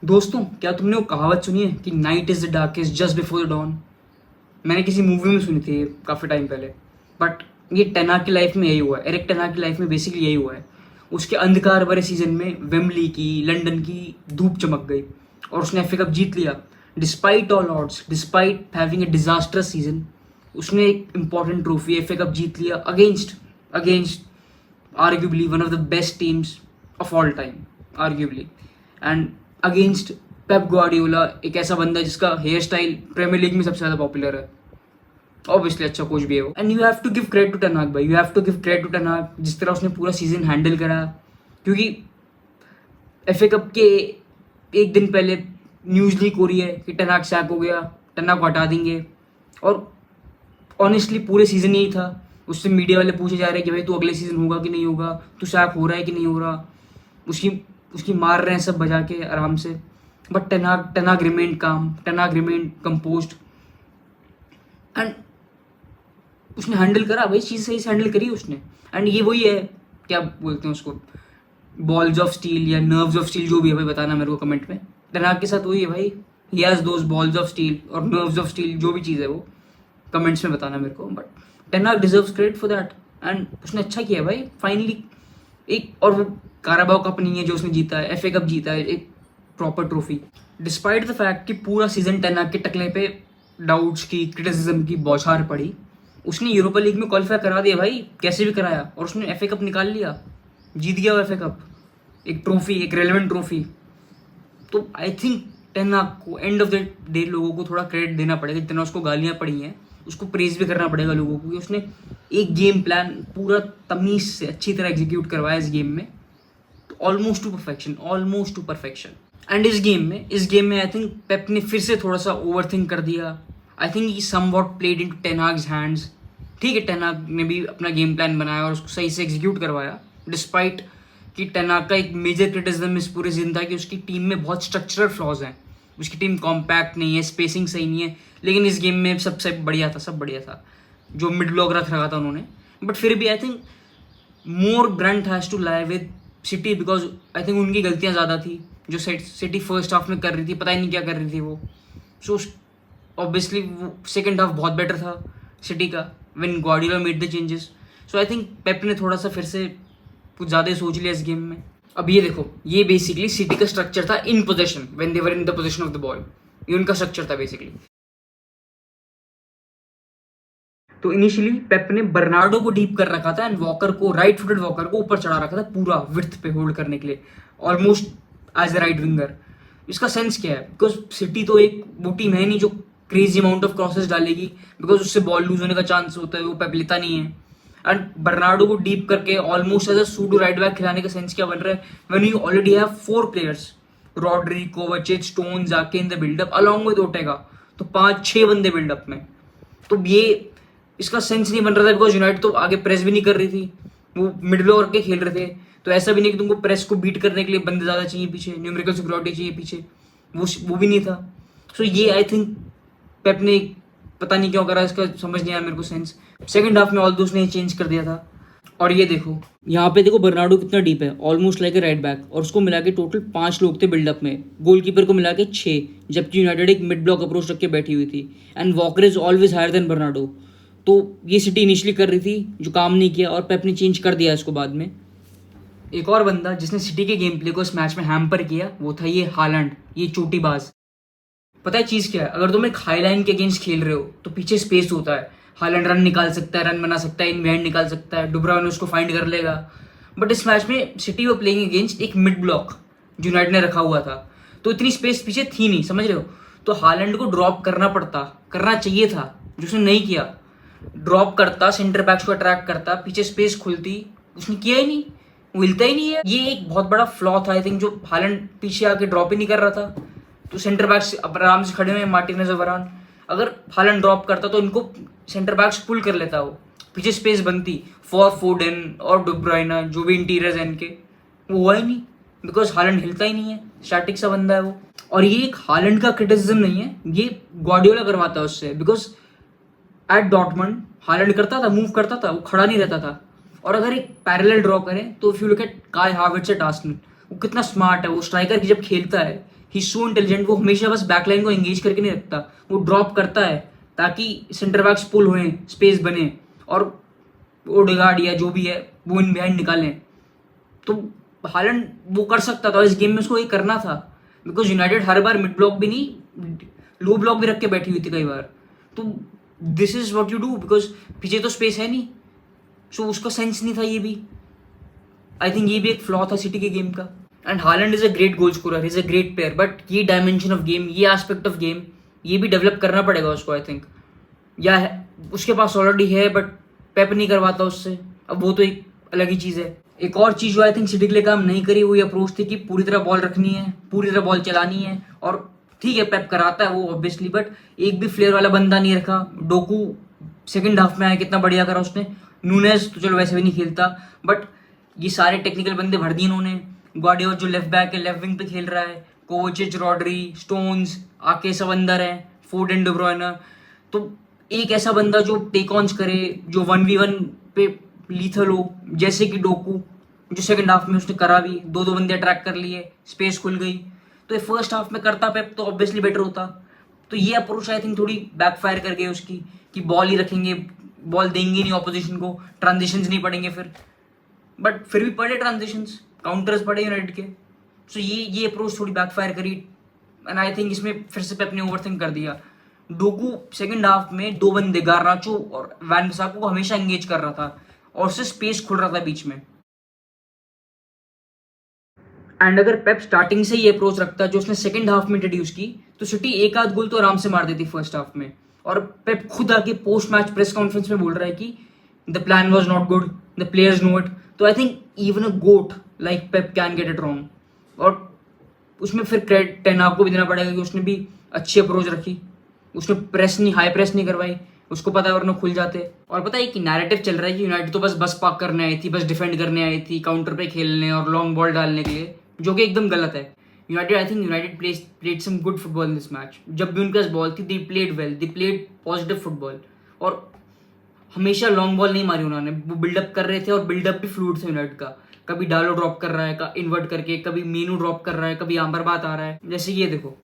दोस्तों, क्या तुमने वो कहावत सुनी है कि night is the darkest just before the dawn? मैंने किसी मूवी में सुनी थी काफ़ी टाइम पहले। बट ये टेन हाग की लाइफ में यही हुआ है। एरिक टेन हाग की लाइफ में बेसिकली यही हुआ है। उसके अंधकार भरे सीजन में वेम्बली की, लंदन की धूप चमक गई और उसने एफ ए कप जीत लिया। Despite all odds, despite having a disastrous season, उसने एक important trophy F A cup जीत लिया against against arguably one of the best teams of all time, arguably, and against Pep Guardiola, एक ऐसा बंदा जिसका हेयर स्टाइल प्रीमियर लीग में सबसे ज़्यादा पॉपुलर है। ऑब्वियसली अच्छा कोच भी है वो। And you have to give credit to Ten Hag भाई, you have to give credit to Ten Hag, जिस तरह उसने पूरा सीजन हैंडल करा। क्योंकि एफ ए कप के एक दिन पहले न्यूज़ लीक हो रही है कि टेन हाग सैक हो गया, टेन हाग को हटा देंगे। और ऑनेस्टली पूरे सीजन यही था। उससे मीडिया वाले पूछे जा रहे हैं कि भाई तू अगले सीजन होगा कि नहीं होगा, तू सैक हो रहा है कि नहीं हो रहा। उसकी उसकी मार रहे हैं सब बजा के आराम से। बट टेन हाग रिमेंड काम, टेन हाग रिमेंड कंपोज्ड, एंड उसने हैंडल करा भाई, चीज़ सही से हैंडल करी उसने। एंड ये वही है, क्या बोलते हैं उसको, बॉल्स ऑफ स्टील या नर्व्स ऑफ स्टील, जो भी है भाई बताना मेरे को कमेंट में। टेन हाग के साथ वही है भाई, he has those balls of steel और नर्व्स ऑफ स्टील, जो भी चीज़ है वो कमेंट्स में बताना मेरे को। बट टेन हाग deserves credit for that, and उसने अच्छा किया भाई फाइनली। एक और वो काराबाओ कप नहीं है जो उसने जीता है, एफ ए कप जीता है, एक proper trophy. Despite the fact कि पूरा सीजन टेन हाग के टकले पे डाउट्स की, क्रिटिसिज्म की बौछार पड़ी, उसने यूरोपा लीग में क्वालिफाई करा दिया भाई, कैसे भी कराया, और उसने एफ ए कप निकाल लिया, जीत गया वो एफ ए कप, एक ट्रॉफी, एक रेलेवेंट ट्रॉफी। तो आई थिंक टेन हाग को एंड ऑफ द डे लोगों को थोड़ा क्रेडिट देना पड़ेगा। जितना उसको गालियाँ पड़ी हैं उसको प्रेज भी करना पड़ेगा लोगों को कि उसने एक गेम प्लान पूरा तमीज से अच्छी तरह एग्जीक्यूट करवाया इस गेम में, almost two perfection, almost two perfection. And इस गेम में आई थिंक पेप ने फिर से थोड़ा सा ओवर थिंक कर दिया। I think he somewhat played into ten Hag's hands. ठीक है, टेन हाग ने भी अपना गेम प्लान बनाया और उसको सही से एग्जीक्यूट करवाया, डिस्पाइट कि टेन हाग का एक मेजर क्रिटिसिज्म इस पूरे सीजन था कि उसकी टीम में बहुत स्ट्रक्चरल फ्लॉज हैं, उसकी टीम कॉम्पैक्ट नहीं है, स्पेसिंग सही नहीं है। लेकिन इस गेम में सबसे बढ़िया था, सब बढ़िया था जो मिड ब्लॉक रख रखा था उन्होंने। बट फिर भी I think more brunt has to lie with City, because I think उनकी गलतियाँ ज़्यादा थी जो सिटी फर्स्ट हाफ में कर रही थी, पता ही नहीं क्या कर रही थी वो। सो ऑब्वियसली वो सेकेंड हाफ बहुत बेटर था सिटी का when Guardiola made the changes. So I think Pep ने थोड़ा सा फिर से कुछ ज़्यादा सोच लिया इस गेम में। अब ये देखो, ये बेसिकली सिटी का स्ट्रक्चर था इन position, when they were in the position of the ball, ये उनका स्ट्रक्चर था बेसिकली। तो इनिशियली पेप ने बर्नार्डो को डीप कर रखा था एंड वॉकर को, राइट फुटेड वॉकर को ऊपर चढ़ा रखा था पूरा विड्थ पे होल्ड करने के लिए, almost as a right winger. इसका सेंस क्या है, बिकॉज सिटी तो एक वो टीम है नहीं जो क्रेजी अमाउंट ऑफ क्रॉसेस डालेगी, बिकॉज उससे बॉल लूज होने का चांस होता है, वो पेप लेता नहीं है। एंड बर्नार्डो को डीप करके almost as a pseudo right back खिलाने का सेंस क्या बन रहा है, when you already have 4 players, Rodri, Kovacic, Stones आके in the buildup along with Ortega, तो 5-6 बंदे बिल्डअप में। तो ये इसका सेंस नहीं बन रहा था, बिकॉज यूनाइटेड तो आगे प्रेस भी नहीं कर रही थी, वो मिड ब्लॉक करके खेल रहे थे। तो ऐसा भी नहीं कि तुमको प्रेस को बीट करने के लिए बंदे ज़्यादा चाहिए पीछे, न्यूमेरिकल सिक्योरिटी चाहिए पीछे, वो भी नहीं था। सो ये आई थिंक पेप ने पता नहीं क्यों करा, इसका समझ नहीं आया मेरे को सेंस। सेकंड हाफ में ऑल्दो उसने चेंज कर दिया था। और ये देखो, यहाँ पे देखो बर्नार्डो कितना डीप है, almost like a right back, और उसको मिला के टोटल 5 लोग थे बिल्डअप में, गोलकीपर को मिला के 6, जबकि यूनाइटेड एक मिड ब्लॉक अप्रोच रख के बैठी हुई थी। And Walker is always higher than Bernardo. तो ये सिटी इनिशियली कर रही थी जो काम नहीं किया, और पेप ने चेंज कर दिया इसको बाद में। एक और बंदा जिसने सिटी के गेम प्ले को इस मैच में हैम्पर किया वो था ये हालैंड, ये चोटीबाज। पता है चीज़ क्या है, अगर तुम एक हाई लाइन के अगेंस्ट खेल रहे हो तो पीछे स्पेस होता है, हालैंड रन निकाल सकता है, रन बना सकता है, इन बिहाइंड निकाल सकता है, डुब्रावन उसको फाइंड कर लेगा। बट इस मैच में सिटी वो प्लेइंग अगेंस्ट एक मिड ब्लॉक जो यूनाइटेड ने रखा हुआ था, तो इतनी स्पेस पीछे थी नहीं, समझ रहे हो। तो हालैंड को ड्रॉप करना चाहिए था, जो उसने नहीं किया। ड्रॉप करता, सेंटर बैक्स को अट्रैक्ट करता, पीछे स्पेस खुलती, उसने किया ही नहीं, वो हिलता ही नहीं है। ये एक बहुत बड़ा फ्लॉ था आई थिंक, जो हालैंड पीछे आके ड्रॉप ही नहीं कर रहा था। तो सेंटर बैक्स आराम से खड़े हुए मार्टिनेज और वरान, अगर हालैंड ड्रॉप करता तो इनको सेंटर बैक्स पुल कर लेता, वो पीछे स्पेस बनती फॉर फोडेन और डुब्राइना, जो भी इंटीरियर्स हैं इनके, वो हुआ ही नहीं, बिकॉज हालैंड हिलता ही नहीं है, स्टैटिक सा बंदा है वो। और ये एक हालैंड का क्रिटिसिज्म नहीं है, ये ग्वार्डियोला करवाता है उससे, बिकॉज एट डॉर्टमंड हालैंड करता था, मूव करता था, वो खड़ा नहीं रहता था। और अगर एक पैरेलल ड्रॉ करें तो इफ यू लुक एट काई हावर्ट्स एट आर्सेनल, वो कितना स्मार्ट है, वो स्ट्राइकर की जब खेलता है ही सो इंटेलिजेंट, वो हमेशा बस बैकलाइन को एंगेज करके नहीं रखता, वो ड्रॉप करता है ताकि सेंटर बैक्स पुल होए, स्पेस बने और ओडेगार्ड या जो भी है वो इन बिहाइंड निकालें। तो हालैंड वो कर सकता था, इस गेम में उसको ये करना था, because United her bar mid block भी नहीं, लो ब्लॉक भी रख के बैठी हुई थी कई बार। तो this is what you do, because पीछे तो स्पेस है नहीं, सो उसका सेंस नहीं था ये भी। आई थिंक ये भी एक फ्लॉ था सिटी के गेम का। And Holland is a great goal scorer, is a great player, but ये डायमेंशन ऑफ गेम, ये एस्पेक्ट ऑफ गेम, ये भी डेवलप करना पड़ेगा उसको आई थिंक। या है उसके पास ऑलरेडी है, बट पेप नहीं करवाता उससे, अब वो तो एक अलग ही चीज़ है। एक और चीज़ जो आई थिंक सिटी के लिए काम नहीं करी, वो ये अप्रोच थी कि पूरी तरह बॉल रखनी है, पूरी तरह बॉल चलानी है। और ठीक है पेप कराता है वो ऑब्वियसली, बट एक भी फ्लेयर वाला बंदा नहीं रखा। डोकू सेकंड हाफ में आया, कितना बढ़िया करा उसने। नूनेज तो चलो वैसे भी नहीं खेलता, बट ये सारे टेक्निकल बंदे भर दिए इन्होंने। गार्डियोल जो लेफ्ट बैक है, लेफ्ट विंग पे खेल रहा है, कोचिच, रॉड्री, स्टोन्स आके सब अंदर है, फोर्डेन, डी ब्रुयने। तो एक ऐसा बंदा जो टेक ऑन्स करे, जो 1v1 पे लीथल हो, जैसे कि डोकू, जो सेकंड हाफ में उसने करा भी, दो दो बंदे अट्रैक्ट कर लिए, स्पेस खुल गई। तो ये फर्स्ट हाफ में करता पेप तो ऑब्वियसली बेटर होता। तो ये अप्रोच आई थिंक थोड़ी बैकफायर कर गई उसकी, कि बॉल ही रखेंगे, बॉल देंगे नहीं ऑपोजिशन को, ट्रांजिशंस नहीं पड़ेंगे फिर। बट फिर भी पड़े ट्रांजिशंस, काउंटर्स पड़े यूनाइटेड के। सो ये अप्रोच थोड़ी बैकफायर करी, एंड आई थिंक इसमें फिर से पेप ने ओवरथिंक कर दिया। डोकू सेकंड हाफ में दो बंदे गार्नाचो और वैन बिसाको को हमेशा एंगेज कर रहा था, और उससे स्पेस खुल रहा था बीच में। एंड अगर पेप स्टार्टिंग से ये अप्रोच रखता जो उसने सेकंड हाफ में इंट्रोड्यूस की, तो सिटी एक आध गोल तो आराम से मार देती फर्स्ट हाफ में। और पेप खुद आके पोस्ट मैच प्रेस कॉन्फ्रेंस में बोल रहा है कि the plan was not good, the players know it. तो I think even a goat like Pep can get it wrong. और उसमें फिर क्रेडिट टेन हाफ को भी देना पड़ेगा कि उसने भी अच्छी अप्रोच रखी, उसने प्रेस नहीं, हाई प्रेस नहीं करवाई, उसको पता है वरना खुल जाते। और पता है कि नैरेटिव चल रहा है कि यूनाइटेड तो बस पार्क करने आई थी, बस डिफेंड करने आई थी, काउंटर पे खेलने और लॉन्ग बॉल डालने के लिए, जो कि एकदम गलत है। United I think United played some good football in this match. जब भी उनके पास बॉल थी, they played well, they played positive football. और हमेशा लॉन्ग बॉल नहीं मारी उन्होंने, वो बिल्डअप कर रहे थे, और बिल्डअप भी फ्लूइड था यूनाइटेड का। कभी डालो ड्रॉप कर रहा है इन्वर्ट करके, कभी मीनू ड्रॉप कर रहा है, कभी आम्बरबात आ रहा है, जैसे ये देखो।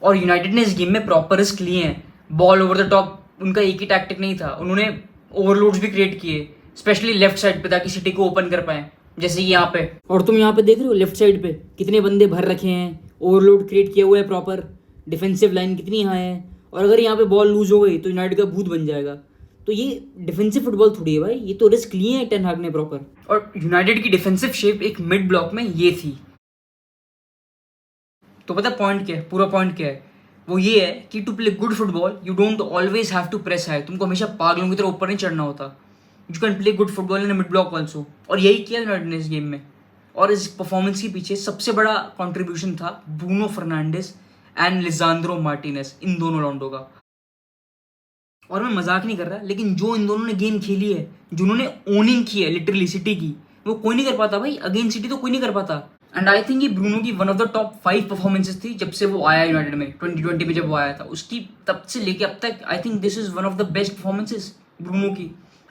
और यूनाइटेड ने इस गेम में प्रॉपर रिस्क लिए हैं, बॉल ओवर द टॉप उनका एक ही टैक्टिक नहीं था, उन्होंने ओवरलोड्स भी क्रिएट किए, स्पेशली लेफ्ट साइड पे, ताकि सिटी को ओपन कर पाए, जैसे यहाँ पे। और तुम यहाँ पे देख रहे हो लेफ्ट साइड पे कितने बंदे भर रखे हैं, ओवरलोड क्रिएट किया हुआ है प्रॉपर, डिफेंसिव लाइन कितनी हाई है। और अगर यहाँ पे बॉल लूज हो गई तो यूनाइटेड का भूत बन जाएगा। तो ये डिफेंसिव फुटबॉल थोड़ी है भाई, ये तो रिस्क लिए हैं टेन हाग ने प्रॉपर। और यूनाइटेड की डिफेंसिव शेप एक मिड ब्लॉक में ये थी। तो पता पॉइंट क्या है, पूरा पॉइंट क्या है, वो ये है कि to play good football you don't always have to press high, तुमको हमेशा पागलों की तरह ऊपर नहीं चढ़ना होता। You can play good football in mid block also, और यही किया यूनाइटेड ने इस गेम में। और इस परफॉर्मेंस के पीछे सबसे बड़ा कॉन्ट्रीब्यूशन था Bruno Fernandes and Lisandro Martinez, इन दोनों लॉन्डो का। और मैं मजाक नहीं कर रहा, लेकिन जो इन दोनों ने गेम खेली है, जिन्होंने ओनिंग की है लिटरली सिटी की, वो कोई नहीं कर पाता भाई, अगेंस्ट सिटी तो कोई नहीं कर पाता। एंड आई थिंक ये ब्रूनो की one of the top 5 performances थी जब से वो आया यूनाइटेड में, 2020 में जब वो आया था, उसकी तब से लेके अब तक I think this is one of the best performances Bruno की।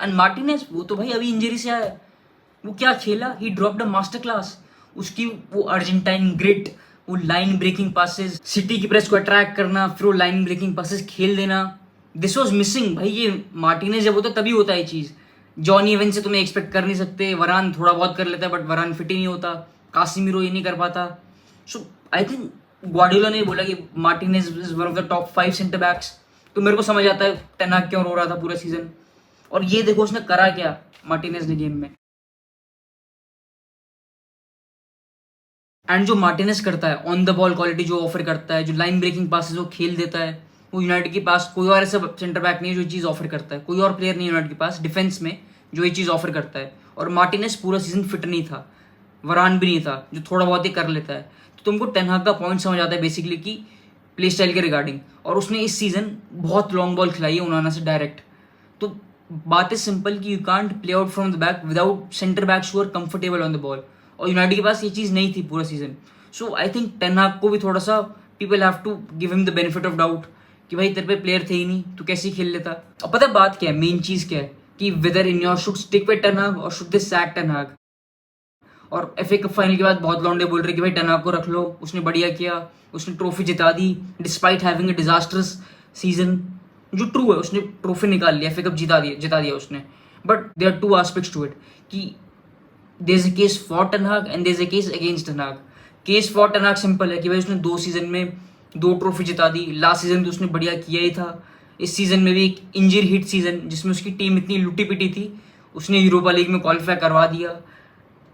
एंड मार्टिनेज, वो तो भाई अभी इंजरी से आया, वो क्या खेला, ही ड्रॉप्ड अ मास्टर क्लास। उसकी वो अर्जेंटाइन ग्रिट, वो लाइन ब्रेकिंग पासेस, सिटी की प्रेस को अट्रैक्ट करना, फिर वो लाइन ब्रेकिंग पासेस खेल देना, दिस वॉज मिसिंग भाई। ये मार्टिनेज जब होता तभी होता है ये चीज़। जॉनी इवेंट से तुम्हें एक्सपेक्ट कर नहीं सकते, वरान थोड़ा बहुत कर लेता है बट वरान फिट ही नहीं होता, कासिमिरो ये नहीं कर पाता। सो आई थिंक ग्वार्डियोला ने बोला कि Martinez is one of the top 5 centre backs. तो मेरे को समझ आता है टेन हाग क्यों रो रहा था पूरा सीजन। और ये देखो उसने करा क्या मार्टिनेज ने गेम में। एंड जो मार्टिनेज करता है, ऑन द बॉल क्वालिटी जो ऑफर करता है, जो लाइन ब्रेकिंग पासेस वो खेल देता है, वो यूनाइटेड के पास कोई और ऐसा सेंटर बैक नहीं है जो चीज़ ऑफर करता है, कोई और प्लेयर नहीं है यूनाइटेड के पास डिफेंस में जो ये चीज़ ऑफर करता है। और मार्टिनेज पूरा सीजन फिट नहीं था, वरान भी नहीं था जो थोड़ा बहुत ही कर लेता है। तो तुमको टेन हाग का पॉइंट समझ आता है बेसिकली कि प्ले स्टाइल के रिगार्डिंग। और उसने इस सीजन बहुत लॉन्ग बॉल खिलाई है उनाना से डायरेक्ट। तो बात इज सिंपल कि you can't play out from the back without centre backs who are comfortable on the ball, और यूनाइटेड के पास ये चीज़ नहीं थी पूरा season. So I think Ten Hag को भी थोड़ा सा people have to give him the benefit of doubt कि भाई तेरे पे प्लेयर थे ही नहीं, तो कैसे ही खेल लेता। अब पता है बात क्या है, मेन चीज़ क्या है कि whether Ineos should stick with Ten Hag और should they sac ten Hag. और FA कप फाइनल के बाद बहुत लौंडे बोल रहे कि भाई टेन हाग को रख लो, उसने बढ़िया किया, उसने ट्रॉफी जिता दी despite having a disastrous season, जो ट्रू है, उसने ट्रॉफी निकाल लिया, FA कप जिता दिया उसने। But there are two aspects to it कि there is a case for ten Hag and there is a case against ten Hag. Case for ten Hag simple है कि भाई उसने 2 सीजन में 2 ट्रॉफी जिता दी, लास्ट सीजन तो उसने बढ़िया किया ही था, इस सीजन में भी एक इंजरी हिट सीजन जिसमें उसकी टीम इतनी लुटी पिटी थी, उसने यूरोपा लीग में क्वालिफाई करवा दिया,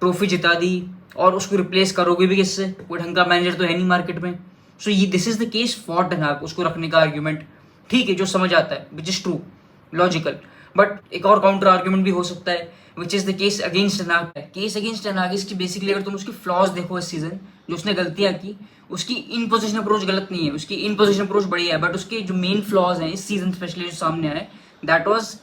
ट्रॉफी जिता दी, और उसको रिप्लेस करोगे भी किससे, कोई ढंग का मैनेजर तो है नहीं मार्केट में। सो ये this is the case for ten हाग, उसको रखने का आर्ग्यूमेंट ठीक है, जो समझ आता है, which is true, logical. But एक और काउंटर आर्ग्यूमेंट भी हो सकता है which is the case against ten Hag. Case against ten हाग इसकी बेसिकली अगर तुम उसकी फ्लॉज देखो इस सीजन, जो उसने गलतियां की, उसकी इन पोजिशन अप्रोच गलत नहीं है, उसकी इन पोजिशन अप्रोच बढ़िया है, बट उसके जो मेन फ्लॉज हैं इस सीजन स्पेशली जो सामने आए, that was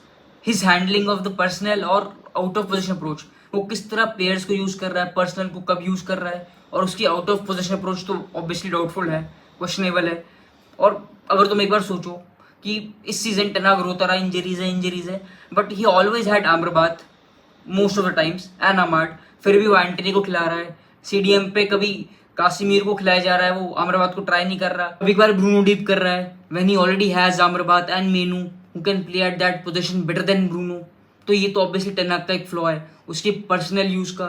his handling of the personal और आउट ऑफ पोजिशन अप्रोच। वो किस तरह प्लेयर्स को यूज कर रहा है, पर्सनल को कब यूज कर रहा है, और उसकी आउट ऑफ पोजिशन अप्रोच तो ऑब्वियसली डाउटफुल है, क्वेश्चनेबल है। और अगर तुम एक बार सोचो कि इस सीजन टेन हाग रोता रहा इंजरीज है, but he always had Amrabat most of the times and Amad, फिर भी वो एंटनी को खिला रहा है, CDM पे कभी कासिमीर को खिलाया जा रहा है, वो अमरबात को ट्राई नहीं कर रहा, कभी एक बार ब्रूनो डीप कर रहा है when he already has Amrabat and Mainoo who can play at that position better than Bruno. तो ये तो ऑब्वियसली टेन हाग का एक फ्लॉ है, उसके पर्सनल यूज का।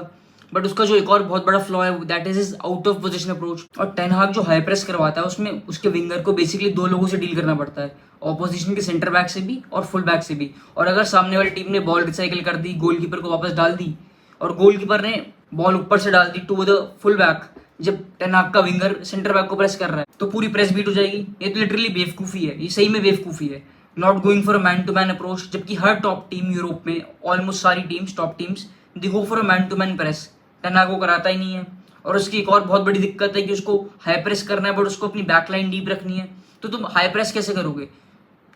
बट उसका जो एक और बहुत बड़ा फ्लॉ है that is is out of position approach. और टेन हाग जो हाई प्रेस करवाता है उसमें उसके विंगर को बेसिकली 2 लोगों से डील करना पड़ता है, ऑपोजिशन के सेंटर बैक से भी और फुल बैक से भी। और अगर सामने वाली टीम ने बॉल रिसाइकिल कर दी, गोलकीपर को वापस डाल दी, और गोलकीपर ने बॉल ऊपर से डाल दी टू द फुल बैक, जब टेन हाग का विंगर सेंटर बैक को प्रेस कर रहा है, तो पूरी प्रेस बीट हो जाएगी। ये तो लिटरली बेवकूफ़ी है, ये सही में बेवकूफ़ी है, not going for a man to man approach. जबकि हर टॉप टीम यूरोप में, ऑलमोस्ट सारी teams, top teams, they go for a man to man press, Ten Hag वो कराता ही नहीं है। और उसकी एक और बहुत बड़ी दिक्कत है कि उसको हाई प्रेस करना है, बट उसको अपनी बैकलाइन डीप रखनी है, तो तुम हाई प्रेस कैसे करोगे?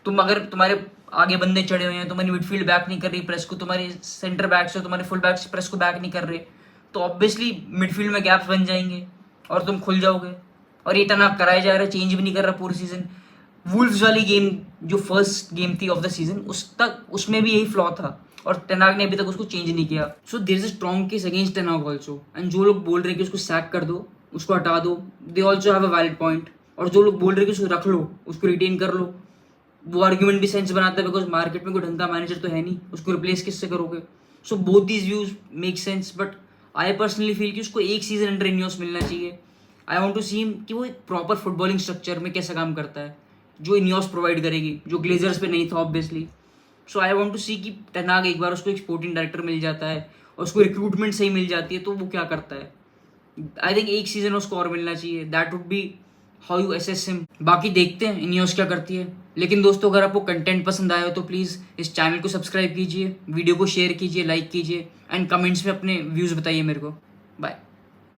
तुम अगर तुम्हारे आगे बंदे चढ़े हुए हैं, तुम्हारी मिडफील्ड बैक नहीं कर रही प्रेस को, तुम्हारे सेंटर बैक से, तुम्हारे फुल बैक से प्रेस को बैक नहीं कर रहे, तो ऑब्वियसली मिडफील्ड में गैप्स बन जाएंगे और तुम खुल जाओगे। और ये टेन हाग कराया जा रहा है, चेंज भी नहीं कर रहा पूरे सीजन। वुल्व्स वाली गेम जो फर्स्ट गेम थी ऑफ द सीजन, उसमें भी यही फ्लॉ था, और टेन हाग ने अभी तक उसको चेंज नहीं किया। So there is a strong case against ten Hag also. And जो लोग बोल रहे हैं कि उसको सैक कर दो, उसको हटा दो, they also have a valid point. और जो लोग बोल रहे हैं कि उसको रख लो, उसको रिटेन कर लो, वो आर्ग्यूमेंट भी सेंस बनाता है, बिकॉज मार्केट में कोई ढंग का मैनेजर तो है नहीं, उसको रिप्लेस किससे करोगे? So both these views make sense, but I personally feel कि उसको एक सीजन अंडर इनियोस मिलना चाहिए। I want to see him कि वो एक प्रॉपर फुटबॉलिंग स्ट्रक्चर में कैसा काम करता है, जो इनियोस प्रोवाइड करेगी, जो ग्लेजर्स पे नहीं था obviously. So I want to see कि टेन हाग एक बार उसको एक स्पोर्टिंग डायरेक्टर मिल जाता है और उसको रिक्रूटमेंट सही मिल जाती है, तो वो क्या करता है। आई थिंक एक सीजन उसको और मिलना चाहिए, that would be how you assess him. बाकी देखते हैं इनियोस क्या करती है। लेकिन दोस्तों, अगर आपको कंटेंट पसंद आया हो तो प्लीज़ इस चैनल को सब्सक्राइब कीजिए, वीडियो को शेयर कीजिए, लाइक कीजिए, एंड कमेंट्स में अपने व्यूज़ बताइए मेरे को। बाय।